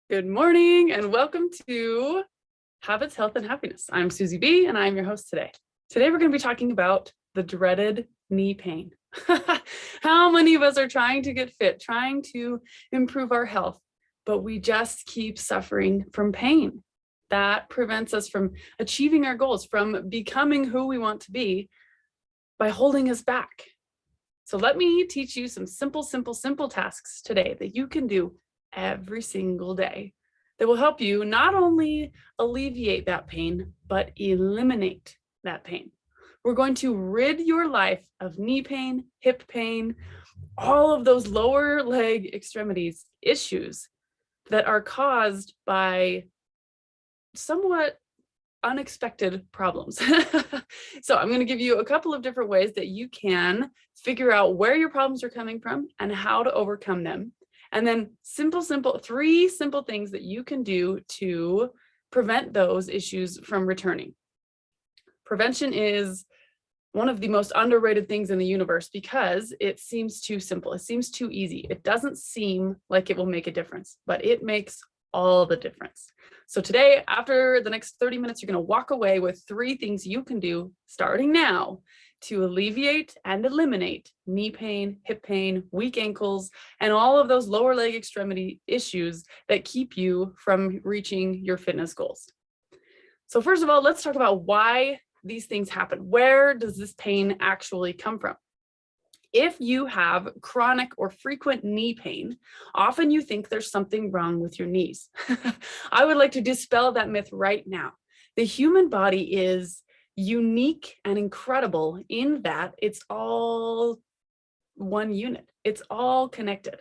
Good morning and welcome to Habits, Health, and Happiness. I'm Susie B and I'm your host today. Today we're going to be talking about the dreaded knee pain. How many of us are trying to get fit, trying to improve our health, but we just keep suffering from pain that prevents us from achieving our goals, from becoming who we want to be by holding us back. So let me teach you some simple tasks today that you can do every single day that will help you not only alleviate that pain, but eliminate that pain. We're going to rid your life of knee pain, hip pain, all of those lower leg extremities issues that are caused by somewhat unexpected problems. So I'm going to give you a couple of different ways that you can figure out where your problems are coming from and how to overcome them. And then three simple things that you can do to prevent those issues from returning. Prevention is one of the most underrated things in the universe because it seems too simple. It seems too easy. It doesn't seem like it will make a difference, but it makes all the difference. So today, after the next 30 minutes, you're going to walk away with 3 things you can do starting now to alleviate and eliminate knee pain, hip pain, weak ankles, and all of those lower leg extremity issues that keep you from reaching your fitness goals. So first of all, let's talk about why these things happen. Where does this pain actually come from? If you have chronic or frequent knee pain, often you think there's something wrong with your knees. I would like to dispel that myth right now. The human body is unique and incredible in that it's all one unit. It's all connected.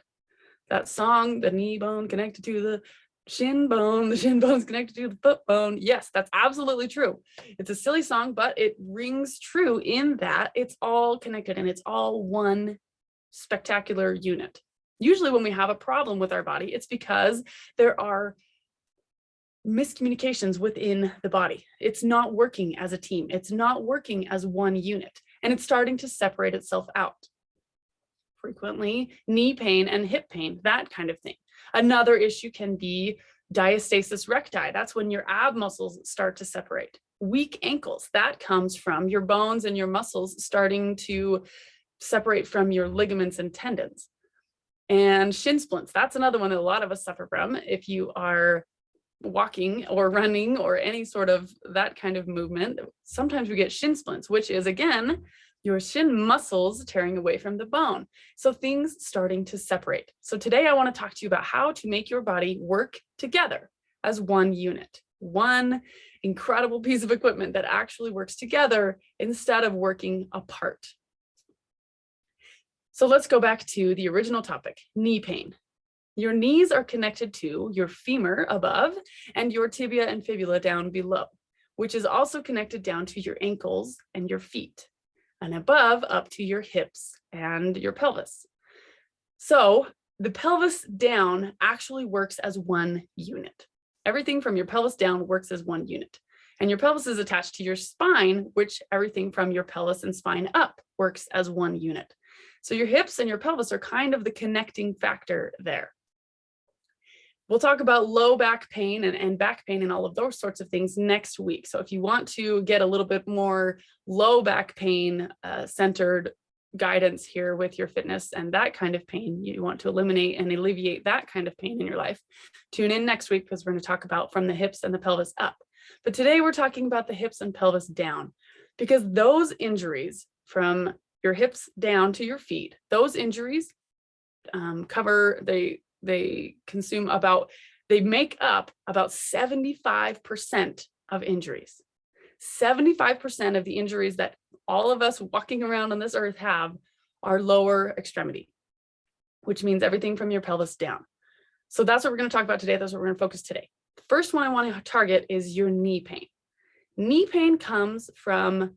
That song, the knee bone connected to the shin bone's connected to the foot bone. Yes, that's absolutely true. It's a silly song, but it rings true in that it's all connected and it's all one spectacular unit. Usually when we have a problem with our body, it's because there are miscommunications within the body. It's not working as a team. It's not working as one unit, and it's starting to separate itself out. Frequently, knee pain and hip pain, that kind of thing. Another issue can be diastasis recti. That's when your ab muscles start to separate. Weak ankles, that comes from your bones and your muscles starting to separate from your ligaments and tendons. And shin splints, that's another one that a lot of us suffer from. If you are walking or running or any sort of that kind of movement, sometimes we get shin splints, which is, again, your shin muscles tearing away from the bone. So things starting to separate. So today I want to talk to you about how to make your body work together as one unit, one incredible piece of equipment that actually works together instead of working apart. So let's go back to the original topic, knee pain. Your knees are connected to your femur above and your tibia and fibula down below, which is also connected down to your ankles and your feet, and above up to your hips and your pelvis. So the pelvis down actually works as one unit. Everything from your pelvis down works as one unit. And your pelvis is attached to your spine, which everything from your pelvis and spine up works as one unit. So your hips and your pelvis are kind of the connecting factor there. We'll talk about low back pain and back pain and all of those sorts of things next week. So if you want to get a little bit more low back pain centered guidance here with your fitness and that kind of pain, you want to eliminate and alleviate that kind of pain in your life, tune in next week because we're going to talk about from the hips and the pelvis up. But today we're talking about the hips and pelvis down, because those injuries from your hips down to your feet, those injuries they make up about 75% of injuries. 75% of the injuries that all of us walking around on this earth have are lower extremity, which means everything from your pelvis down. So that's what we're going to talk about today. That's what we're going to focus today. The first one I want to target is your knee pain. Knee pain comes from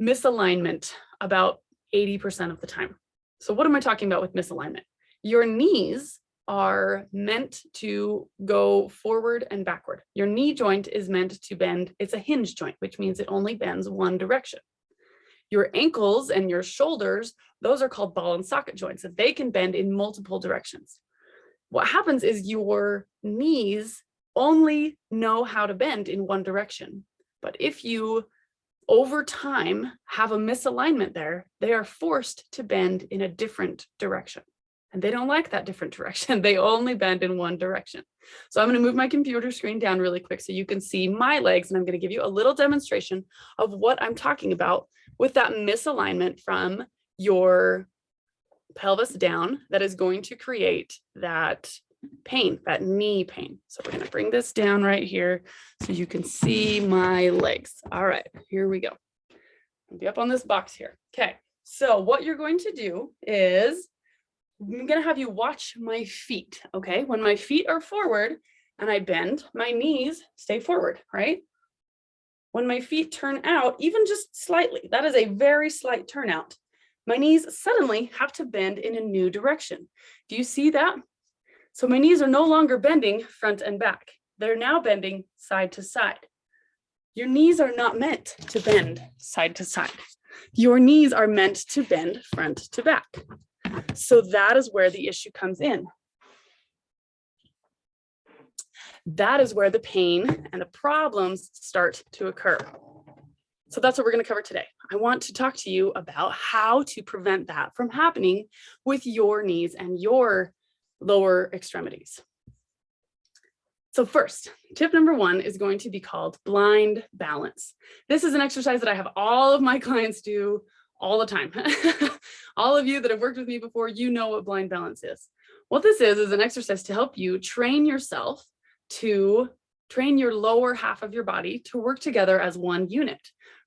misalignment about 80% of the time. So what am I talking about with misalignment? Your knees are meant to go forward and backward. Your knee joint is meant to bend. It's a hinge joint, which means it only bends one direction. Your ankles and your shoulders, those are called ball and socket joints, and they can bend in multiple directions. what happens is your knees only know how to bend in one direction. But if you, over time, have a misalignment there, they are forced to bend in a different direction. And they don't like that different direction. They only bend in one direction. So I'm going to move my computer screen down really quick so you can see my legs. And I'm going to give you a little demonstration of what I'm talking about with that misalignment from your pelvis down that is going to create that pain, that knee pain. So we're going to bring this down right here so you can see my legs. All right, here we go. I'll be up on this box here. Okay, so what you're going to do is I'm going to have you watch my feet. Okay, when my feet are forward and I bend, my knees stay forward, right? When my feet turn out, even just slightly, that is a very slight turnout, my knees suddenly have to bend in a new direction. Do you see that? So my knees are no longer bending front and back. They're now bending side to side. Your knees are not meant to bend side to side. Your knees are meant to bend front to back. So that is where the issue comes in. That is where the pain and the problems start to occur. So that's what we're going to cover today. I want to talk to you about how to prevent that from happening with your knees and your lower extremities. So first, tip number one is going to be called blind balance. This is an exercise that I have all of my clients do all the time. All of you that have worked with me before, you know what blind balance is. What this is an exercise to help you train yourself to train your lower half of your body to work together as one unit.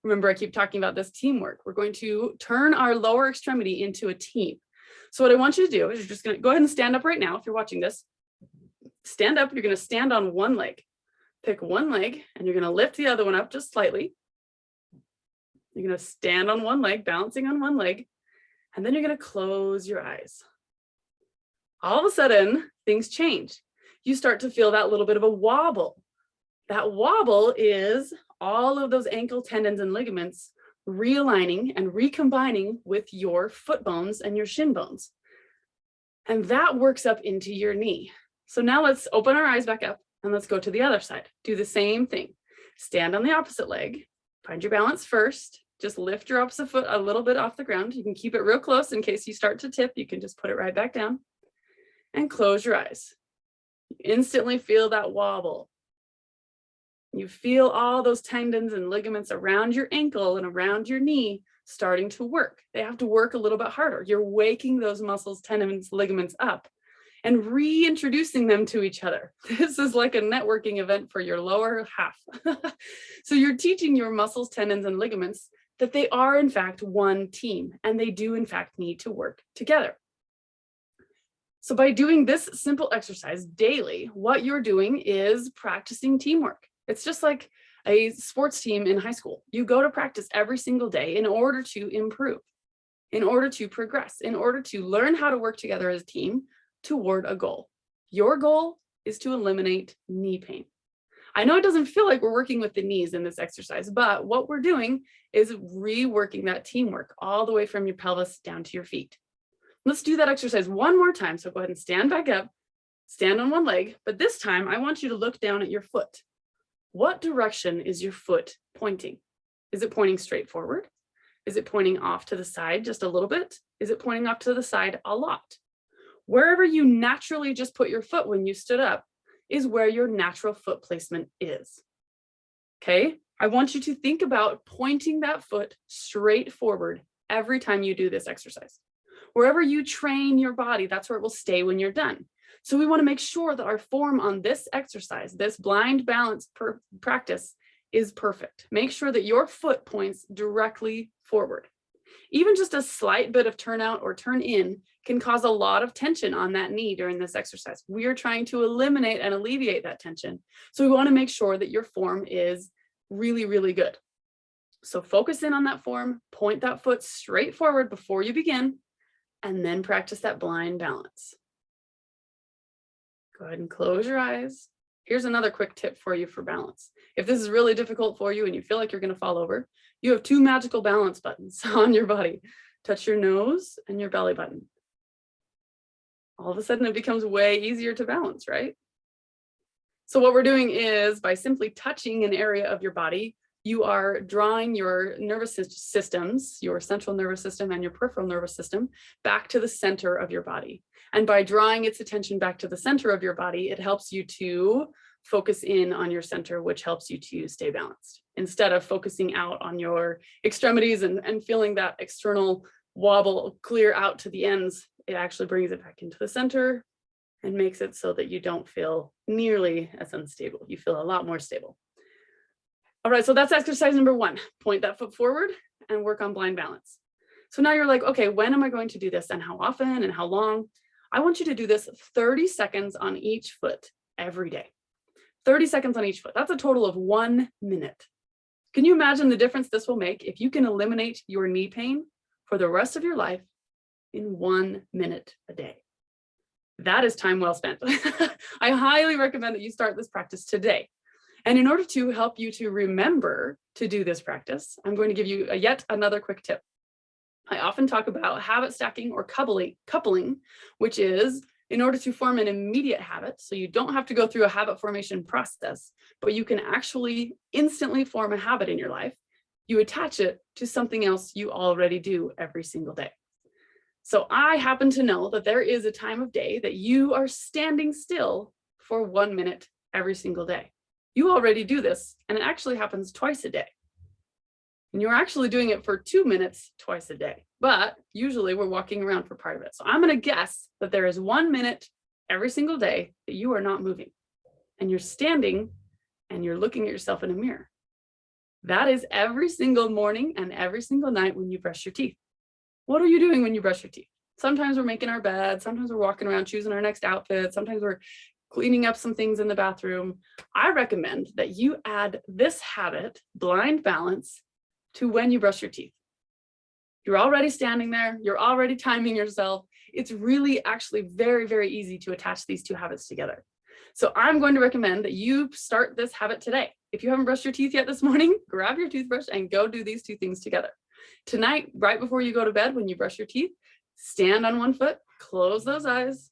Remember, I keep talking about this teamwork. We're going to turn our lower extremity into a team. So what I want you to do is you're just going to go ahead and stand up right now. If you're watching this, stand up. You're going to stand on one leg. Pick one leg and you're going to lift the other one up just slightly. You're going to stand on one leg, balancing on one leg, and then you're going to close your eyes. All of a sudden, things change. You start to feel that little bit of a wobble. That wobble is all of those ankle tendons and ligaments realigning and recombining with your foot bones and your shin bones. And that works up into your knee. So now let's open our eyes back up and let's go to the other side. Do the same thing. Stand on the opposite leg. Find your balance first. Just lift your opposite foot a little bit off the ground. You can keep it real close in case you start to tip. You can just put it right back down and close your eyes. You instantly feel that wobble. You feel all those tendons and ligaments around your ankle and around your knee starting to work. They have to work a little bit harder. You're waking those muscles, tendons, ligaments up and reintroducing them to each other. This is like a networking event for your lower half. So you're teaching your muscles, tendons, and ligaments that they are in fact one team and they do in fact need to work together. So by doing this simple exercise daily, what you're doing is practicing teamwork. It's just like a sports team in high school. You go to practice every single day in order to improve, in order to progress, in order to learn how to work together as a team toward a goal. Your goal is to eliminate knee pain. I know it doesn't feel like we're working with the knees in this exercise, but what we're doing is reworking that teamwork all the way from your pelvis down to your feet. Let's do that exercise one more time. So go ahead and stand back up, stand on one leg, but this time I want you to look down at your foot. What direction is your foot pointing? Is it pointing straight forward? Is it pointing off to the side just a little bit? Is it pointing off to the side a lot? Wherever you naturally just put your foot when you stood up is where your natural foot placement is. Okay, I want you to think about pointing that foot straight forward every time you do this exercise. Wherever you train your body, that's where it will stay when you're done. So we want to make sure that our form on this exercise, this blind balance practice, is perfect. Make sure that your foot points directly forward. Even just a slight bit of turnout or turn in can cause a lot of tension on that knee during this exercise. We are trying to eliminate and alleviate that tension. So we want to make sure that your form is really, really good. So focus in on that form, point that foot straight forward before you begin, and then practice that blind balance. Go ahead and close your eyes. Here's another quick tip for you for balance. If this is really difficult for you and you feel like you're going to fall over, you have two magical balance buttons on your body. Touch your nose and your belly button. all of a sudden it becomes way easier to balance, right? So what we're doing is by simply touching an area of your body, you are drawing your nervous systems, your central nervous system and your peripheral nervous system, back to the center of your body. And by drawing its attention back to the center of your body, it helps you to focus in on your center, which helps you to stay balanced. Instead of focusing out on your extremities and feeling that external wobble clear out to the ends, it actually brings it back into the center and makes it so that you don't feel nearly as unstable. You feel a lot more stable. All right, so that's exercise number 1. Point that foot forward and work on blind balance. So now you're like, okay, when am I going to do this and how often and how long? I want you to do this 30 seconds on each foot every day. 30 seconds on each foot. That's a total of 1 minute. Can you imagine the difference this will make if you can eliminate your knee pain for the rest of your life in 1 minute a day? That is time well spent. I highly recommend that you start this practice today. And in order to help you to remember to do this practice, I'm going to give you yet another quick tip. I often talk about habit stacking or coupling, which is in order to form an immediate habit, so you don't have to go through a habit formation process, but you can actually instantly form a habit in your life. You attach it to something else you already do every single day. So I happen to know that there is a time of day that you are standing still for 1 minute every single day. You already do this, and it actually happens twice a day. And you're actually doing it for 2 minutes twice a day, but usually we're walking around for part of it. So I'm going to guess that there is 1 minute every single day that you are not moving, and you're standing and you're looking at yourself in a mirror. That is every single morning and every single night when you brush your teeth. What are you doing when you brush your teeth? Sometimes we're making our bed, sometimes we're walking around choosing our next outfit, sometimes we're cleaning up some things in the bathroom. I recommend that you add this habit, blind balance, to when you brush your teeth. You're already standing there, you're already timing yourself. It's really actually very, very easy to attach these 2 habits together. So I'm going to recommend that you start this habit today. If you haven't brushed your teeth yet this morning, grab your toothbrush and go do these 2 things together. Tonight, right before you go to bed, when you brush your teeth, stand on 1 foot, close those eyes,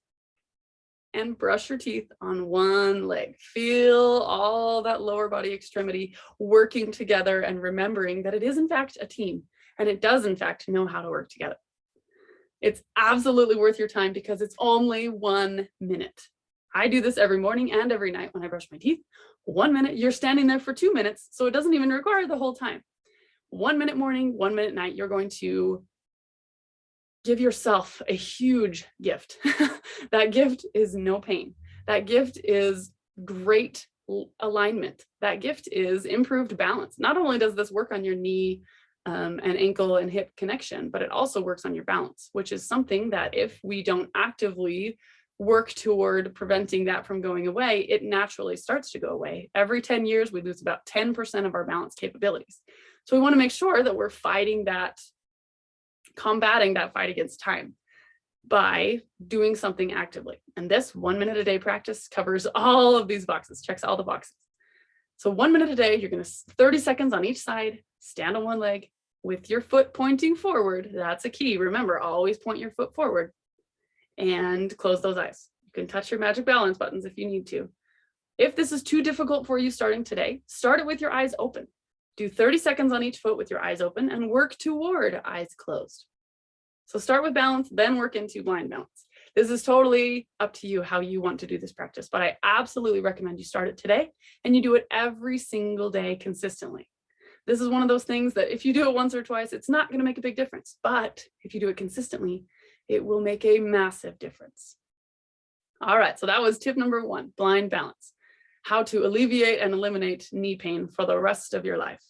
and brush your teeth on 1 leg. Feel all that lower body extremity working together and remembering that it is in fact a team, and it does in fact know how to work together. It's absolutely worth your time because it's only 1 minute. I do this every morning and every night when I brush my teeth. 1 minute, you're standing there for 2 minutes, so it doesn't even require the whole time. 1 minute morning, 1 minute night, you're going to give yourself a huge gift. That gift is no pain. That gift is great alignment. That gift is improved balance. Not only does this work on your knee and ankle and hip connection, but it also works on your balance, which is something that if we don't actively work toward preventing that from going away, it naturally starts to go away. Every 10 years, we lose about 10% of our balance capabilities. So we want to make sure that we're fighting that, combating that fight against time by doing something actively. And this 1 minute a day practice covers all of these boxes, checks all the boxes. So 1 minute a day, you're going to 30 seconds on each side, stand on 1 leg with your foot pointing forward. That's a key. Remember, always point your foot forward and close those eyes. You can touch your magic balance buttons if you need to. If this is too difficult for you starting today, start it with your eyes open. Do 30 seconds on each foot with your eyes open and work toward eyes closed. So start with balance, then work into blind balance. This is totally up to you how you want to do this practice, but I absolutely recommend you start it today and you do it every single day consistently. This is one of those things that if you do it once or twice, it's not going to make a big difference, but if you do it consistently, it will make a massive difference. All right, so that was tip number 1, blind balance. How to alleviate and eliminate knee pain for the rest of your life.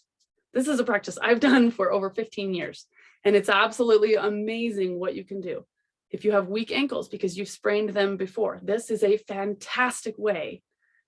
This is a practice I've done for over 15 years, and it's absolutely amazing what you can do. If you have weak ankles because you've sprained them before, this is a fantastic way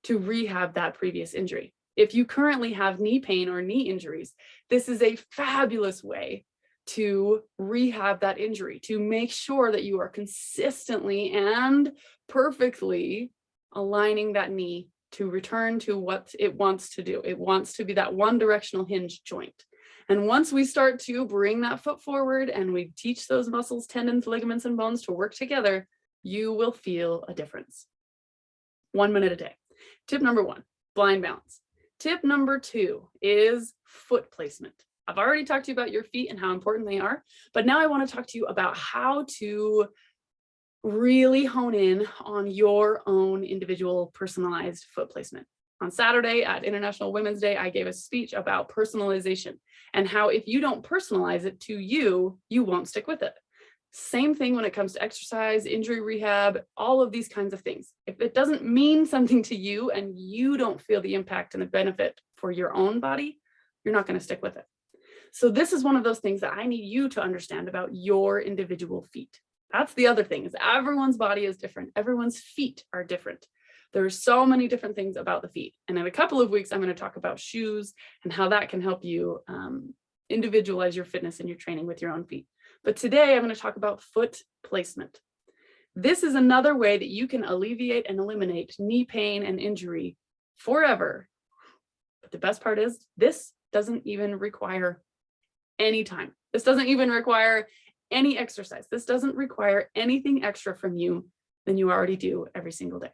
to rehab that previous injury. If you currently have knee pain or knee injuries, this is a fabulous way to rehab that injury, to make sure that you are consistently and perfectly aligning that knee to return to what it wants to do. It wants to be that one directional hinge joint. And once we start to bring that foot forward and we teach those muscles, tendons, ligaments, and bones to work together, you will feel a difference. 1 minute a day. Tip number 1, blind balance. Tip number 2 is foot placement. I've already talked to you about your feet and how important they are, but now I want to talk to you about how to really hone in on your own individual personalized foot placement. On Saturday at International Women's Day, I gave a speech about personalization and how if you don't personalize it to you, you won't stick with it. Same thing when it comes to exercise, injury rehab, all of these kinds of things. If it doesn't mean something to you and you don't feel the impact and the benefit for your own body, you're not going to stick with it. So this is one of those things that I need you to understand about your individual feet. That's the other thing, is everyone's body is different. Everyone's feet are different. There are so many different things about the feet. And in a couple of weeks, I'm going to talk about shoes and how that can help you individualize your fitness and your training with your own feet. But today I'm going to talk about foot placement. This is another way that you can alleviate and eliminate knee pain and injury forever. But the best part is this doesn't even require any time. This doesn't even require any exercise. This doesn't require anything extra from you than you already do every single day.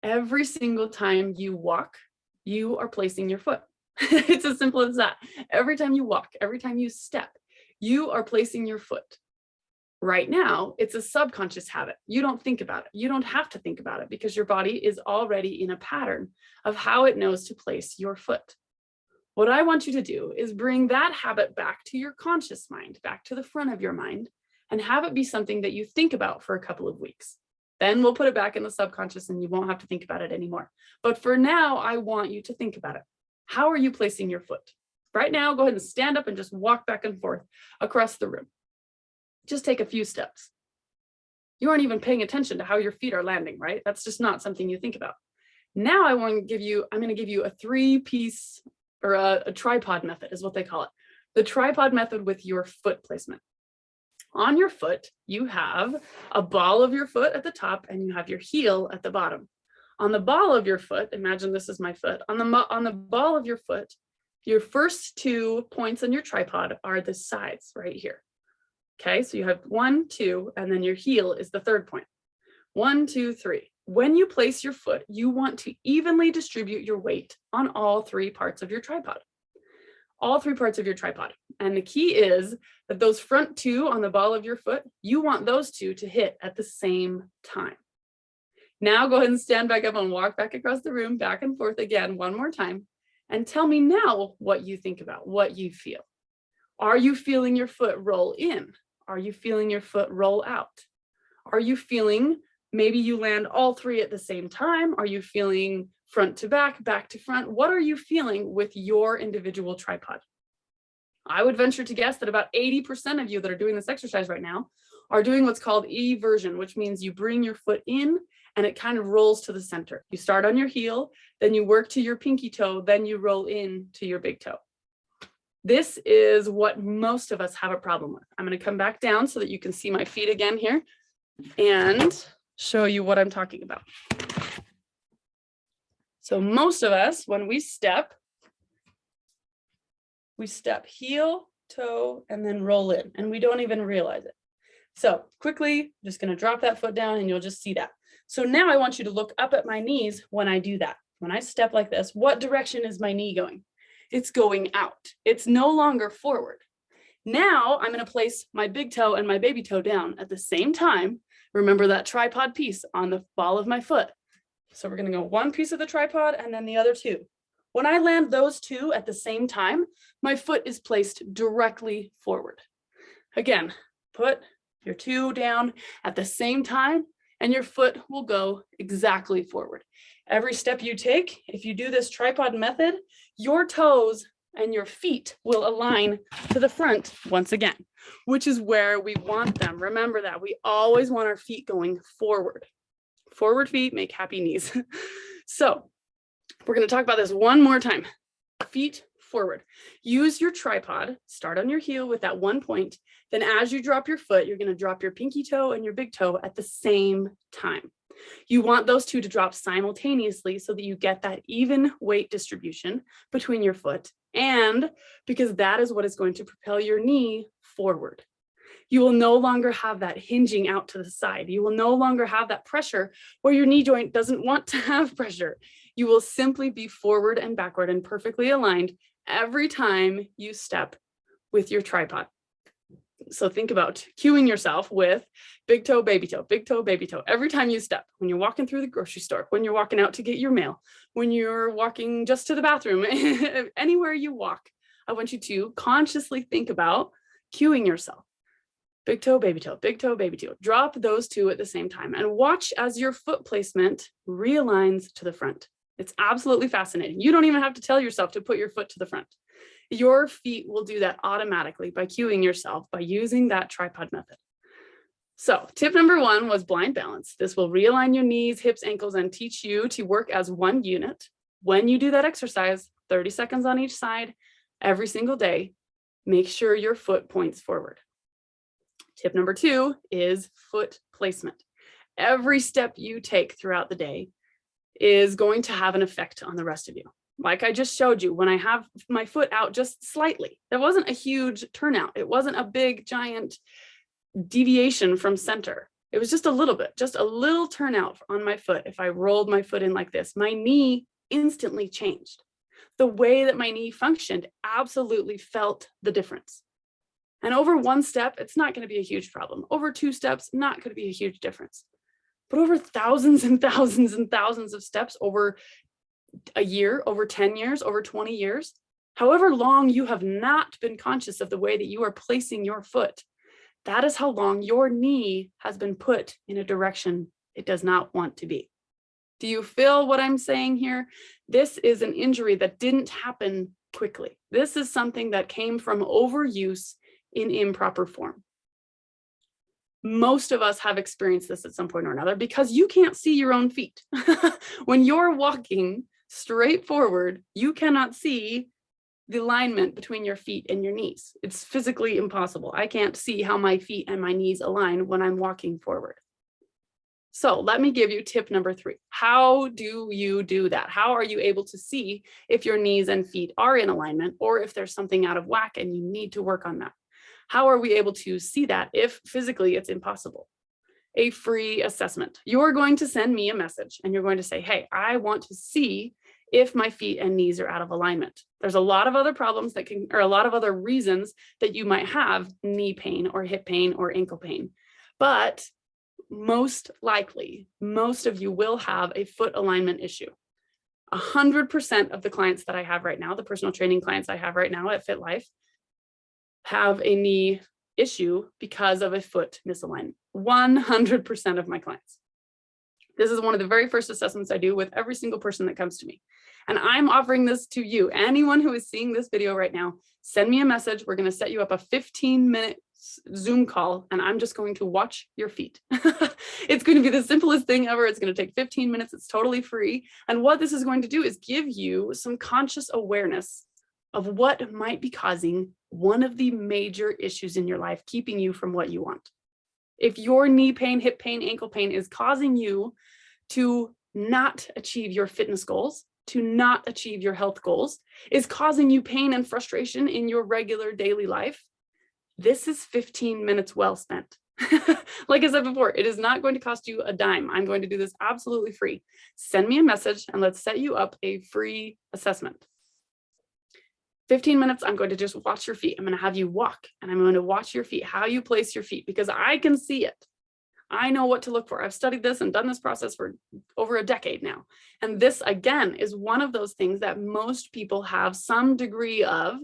Every single time you walk, you are placing your foot. It's as simple as that. Every time you walk, every time you step, you are placing your foot. Right now, it's a subconscious habit. You don't think about it. You don't have to think about it because your body is already in a pattern of how it knows to place your foot. What I want you to do is bring that habit back to your conscious mind, back to the front of your mind, and have it be something that you think about for a couple of weeks. Then we'll put it back in the subconscious and you won't have to think about it anymore. But for now, I want you to think about it. How are you placing your foot? Right now, go ahead and stand up and just walk back and forth across the room. Just take a few steps. You aren't even paying attention to how your feet are landing, right? That's just not something you think about. Now I'm going to give you a 3-piece or a tripod method is what they call it. The tripod method with your foot placement. On your foot, you have a ball of your foot at the top and you have your heel at the bottom. On the ball of your foot, imagine this is my foot. On the ball of your foot, your first 2 points on your tripod are the sides right here. Okay, so you have 1, 2, and then your heel is the 3rd point. 1, 2, 3. When you place your foot, you want to evenly distribute your weight on all 3 parts of your tripod. All 3 parts of your tripod. And the key is that those front 2 on the ball of your foot, you want those 2 to hit at the same time. Now go ahead and stand back up and walk back across the room, back and forth again, one more time. And tell me now what you think about, what you feel. Are you feeling your foot roll in? Are you feeling your foot roll out? Are you feeling maybe you land all 3 at the same time? Are you feeling front to back to front? What are you feeling with your individual tripod? I would venture to guess that about 80% of you that are doing this exercise right now are doing what's called eversion, which means you bring your foot in and it kind of rolls to the center. You start on your heel, then you work to your pinky toe, then you roll in to your big toe. This is what most of us have a problem with. I'm going to come back down so that you can see my feet again here and show you what I'm talking about. So most of us, when we step heel, toe, and then roll in, and we don't even realize it. So quickly, I'm just going to drop that foot down and you'll just see that. So now I want you to look up at my knees when I do that. When I step like this, what direction is my knee going? It's going out. It's no longer forward. Now I'm going to place my big toe and my baby toe down at the same time. Remember that tripod piece on the ball of my foot. So we're going to go 1 piece of the tripod and then the other 2. When I land those 2 at the same time, my foot is placed directly forward. Again, put your 2 down at the same time and your foot will go exactly forward. Every step you take, if you do this tripod method, your toes and your feet will align to the front once again, which is where we want them. Remember that we always want our feet going forward. Forward feet make happy knees. So we're going to talk about this one more time. Feet forward. Use your tripod. Start on your heel with that 1 point. Then as you drop your foot, you're going to drop your pinky toe and your big toe at the same time. You want those 2 to drop simultaneously so that you get that even weight distribution between your foot, and because that is what is going to propel your knee forward. You will no longer have that hinging out to the side. You will no longer have that pressure where your knee joint doesn't want to have pressure. You will simply be forward and backward and perfectly aligned every time you step with your tripod. So think about cueing yourself with big toe, baby toe, big toe, baby toe. Every time you step, when you're walking through the grocery store, when you're walking out to get your mail, when you're walking just to the bathroom, anywhere you walk, I want you to consciously think about cueing yourself. Big toe, baby toe, big toe, baby toe. Drop those two at the same time and watch as your foot placement realigns to the front. It's absolutely fascinating. You don't even have to tell yourself to put your foot to the front. Your feet will do that automatically by cueing yourself by using that tripod method. So tip number 1 was blind balance. This will realign your knees, hips, ankles, and teach you to work as one unit. When you do that exercise, 30 seconds on each side, every single day, make sure your foot points forward. Tip number 2 is foot placement. Every step you take throughout the day is going to have an effect on the rest of you. Like I just showed you, when I have my foot out just slightly, that wasn't a huge turnout. It wasn't a big, giant deviation from center. It was just a little bit, just a little turnout on my foot. If I rolled my foot in like this, my knee instantly changed. The way that my knee functioned absolutely felt the difference. And over 1 step, it's not going to be a huge problem. Over 2 steps, not going to be a huge difference. But over thousands and thousands and thousands of steps over a year, over 10 years, over 20 years, however long you have not been conscious of the way that you are placing your foot, that is how long your knee has been put in a direction it does not want to be. Do you feel what I'm saying here? This is an injury that didn't happen quickly. This is something that came from overuse in improper form. Most of us have experienced this at some point or another because you can't see your own feet. When you're walking straight forward, you cannot see the alignment between your feet and your knees. It's physically impossible. I can't see how my feet and my knees align when I'm walking forward. So let me give you tip number 3. How do you do that? How are you able to see if your knees and feet are in alignment or if there's something out of whack and you need to work on that? How are we able to see that if physically it's impossible? A free assessment. You're going to send me a message and you're going to say, hey, I want to see if my feet and knees are out of alignment. There's a lot of other problems that can, or a lot of other reasons that you might have knee pain or hip pain or ankle pain. But most likely, most of you will have a foot alignment issue. 100% of the clients that I have right now, the personal training clients I have right now at Fit Life, have a knee issue because of a foot misalignment. 100% of my clients. This is one of the very first assessments I do with every single person that comes to me. And I'm offering this to you. Anyone who is seeing this video right now, send me a message. We're going to set you up a 15-minute Zoom call, and I'm just going to watch your feet. It's going to be the simplest thing ever. It's going to take 15 minutes. It's totally free. And what this is going to do is give you some conscious awareness of what might be causing one of the major issues in your life, keeping you from what you want. If your knee pain, hip pain, ankle pain is causing you to not achieve your fitness goals, to not achieve your health goals, is causing you pain and frustration in your regular daily life, this is 15 minutes well spent. Like I said before, it is not going to cost you a dime. I'm going to do this absolutely free. Send me a message and let's set you up a free assessment. 15 minutes, I'm going to just watch your feet. I'm going to have you walk and I'm going to watch your feet, how you place your feet, because I can see it. I know what to look for. I've studied this and done this process for over a decade now. And this, again, is one of those things that most people have some degree of.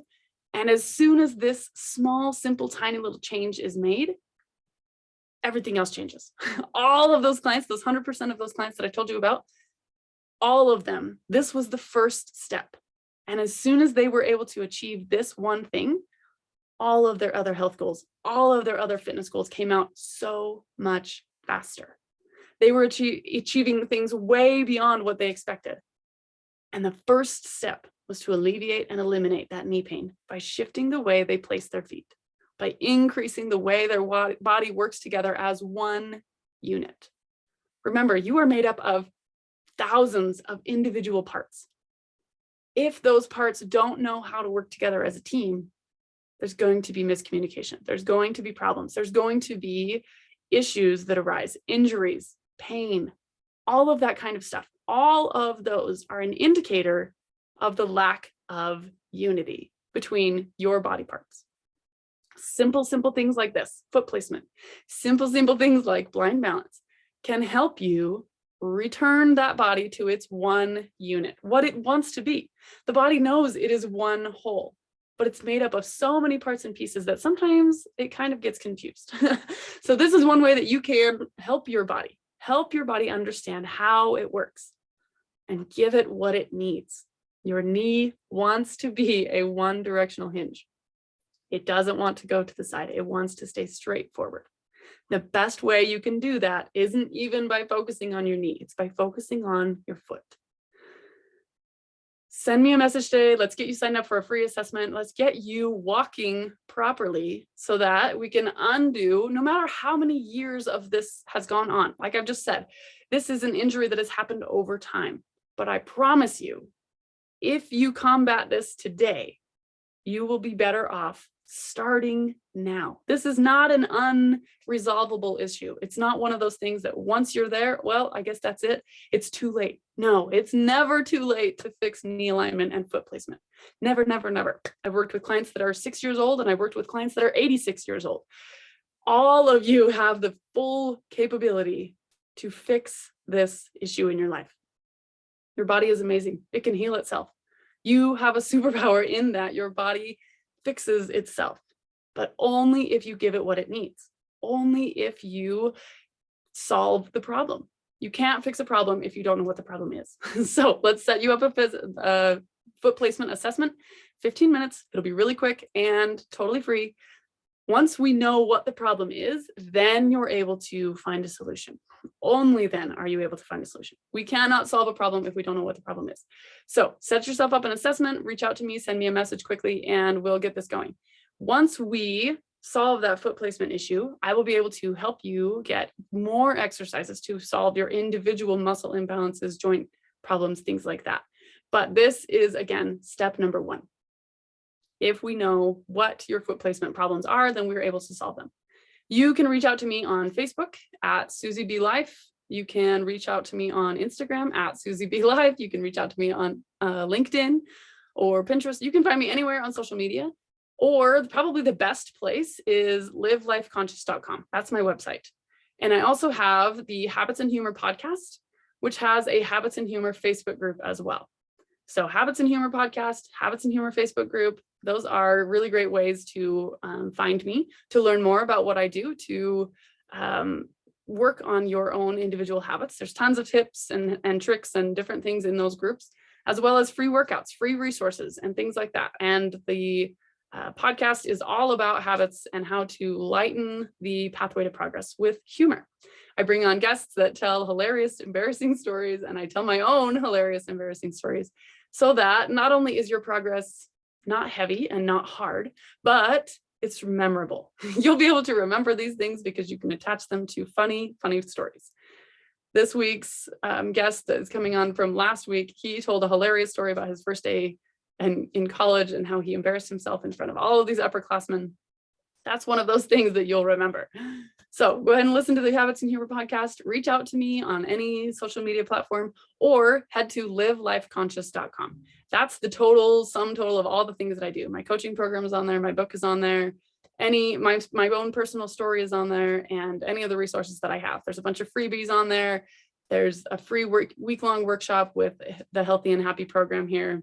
And as soon as this small, simple, tiny little change is made, everything else changes. All of those clients, those 100% of those clients that I told you about, all of them, this was the first step. And as soon as they were able to achieve this one thing, all of their other health goals, all of their other fitness goals came out so much faster. They were achieving things way beyond what they expected. And the first step was to alleviate and eliminate that knee pain by shifting the way they place their feet, by increasing the way their body works together as one unit. Remember, you are made up of thousands of individual parts. If those parts don't know how to work together as a team, there's going to be miscommunication. There's going to be problems. There's going to be issues that arise, injuries, pain, all of that kind of stuff. All of those are an indicator of the lack of unity between your body parts. Simple things like this, foot placement, simple things like blind balance can help you return that body to its one unit, what it wants to be. The body knows it is one whole, but it's made up of so many parts and pieces that sometimes it kind of gets confused. So this is one way that you can help your body understand how it works and give it what it needs. Your knee wants to be a one-directional hinge. It doesn't want to go to the side. It wants to stay straight forward. The best way you can do that isn't even by focusing on your knee. It's by focusing on your foot. Send me a message today. Let's get you signed up for a free assessment. Let's get you walking properly so that we can undo, no matter how many years of this has gone on. Like I've just said, this is an injury that has happened over time. But I promise you, if you combat this today, you will be better off starting now. This is not an unresolvable issue. It's not one of those things that once you're there, well, I guess that's it. It's too late. No, it's never too late to fix knee alignment and foot placement. Never, never, never. I've worked with clients that are 6 years old and I've worked with clients that are 86 years old. All of you have the full capability to fix this issue in your life. Your body is amazing. It can heal itself. You have a superpower in that your body fixes itself, but only if you give it what it needs, only if you solve the problem. You can't fix a problem if you don't know what the problem is. So let's set you up a foot placement assessment, 15 minutes. It'll be really quick and totally free. Once we know what the problem is, then you're able to find a solution. Only then are you able to find a solution. We cannot solve a problem if we don't know what the problem is. So set yourself up an assessment, reach out to me, send me a message quickly, and we'll get this going. Once we solve that foot placement issue, I will be able to help you get more exercises to solve your individual muscle imbalances, joint problems, things like that. But this is, again, step number one. If we know what your foot placement problems are, then we're able to solve them. You can reach out to me on Facebook at Susie B Life. You can reach out to me on Instagram at Susie B Life. You can reach out to me on LinkedIn or Pinterest. You can find me anywhere on social media, or probably the best place is livelifeconscious.com. That's my website. And I also have the Habits and Humor podcast, which has a Habits and Humor Facebook group as well. So Habits and Humor podcast, Habits and Humor Facebook group, those are really great ways to find me, to learn more about what I do, to work on your own individual habits. There's tons of tips and tricks and different things in those groups, as well as free workouts, free resources, and things like that. And the podcast is all about habits and how to lighten the pathway to progress with humor. I bring on guests that tell hilarious, embarrassing stories, and I tell my own hilarious, embarrassing stories, so that not only is your progress not heavy and not hard, but it's memorable. You'll be able to remember these things because you can attach them to funny stories. This week's guest that is coming on from last week, he told a hilarious story about his first day in college and how he embarrassed himself in front of all of these upperclassmen. That's one of those things that you'll remember. So go ahead and listen to the Habits and Humor podcast, reach out to me on any social media platform, or head to livelifeconscious.com. That's the sum total of all the things that I do. My coaching program is on there, my book is on there, my own personal story is on there, and any of the resources that I have. There's a bunch of freebies on there. There's a free week-long workshop with the Healthy and Happy program here.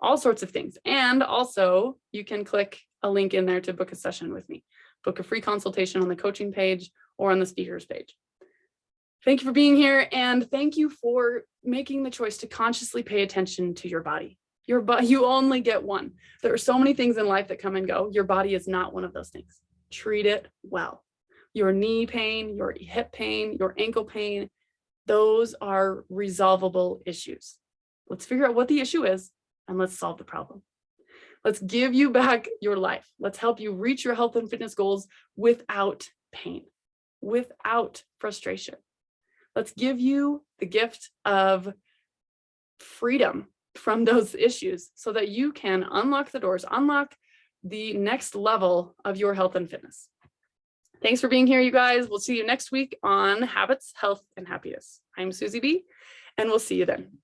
All sorts of things. And also you can click a link in there to book a session with me, book a free consultation on the coaching page or on the speakers page. Thank you for being here, and thank you for making the choice to consciously pay attention to your body. You only get one. There are so many things in life that come and go. Your body is not one of those things. Treat it well. Your knee pain, your hip pain, your ankle pain, those are resolvable issues. Let's figure out what the issue is and let's solve the problem. Let's give you back your life. Let's help you reach your health and fitness goals without pain, without frustration. Let's give you the gift of freedom from those issues so that you can unlock the doors, unlock the next level of your health and fitness. Thanks for being here, you guys. We'll see you next week on Habits, Health, and Happiness. I'm Susie B, and we'll see you then.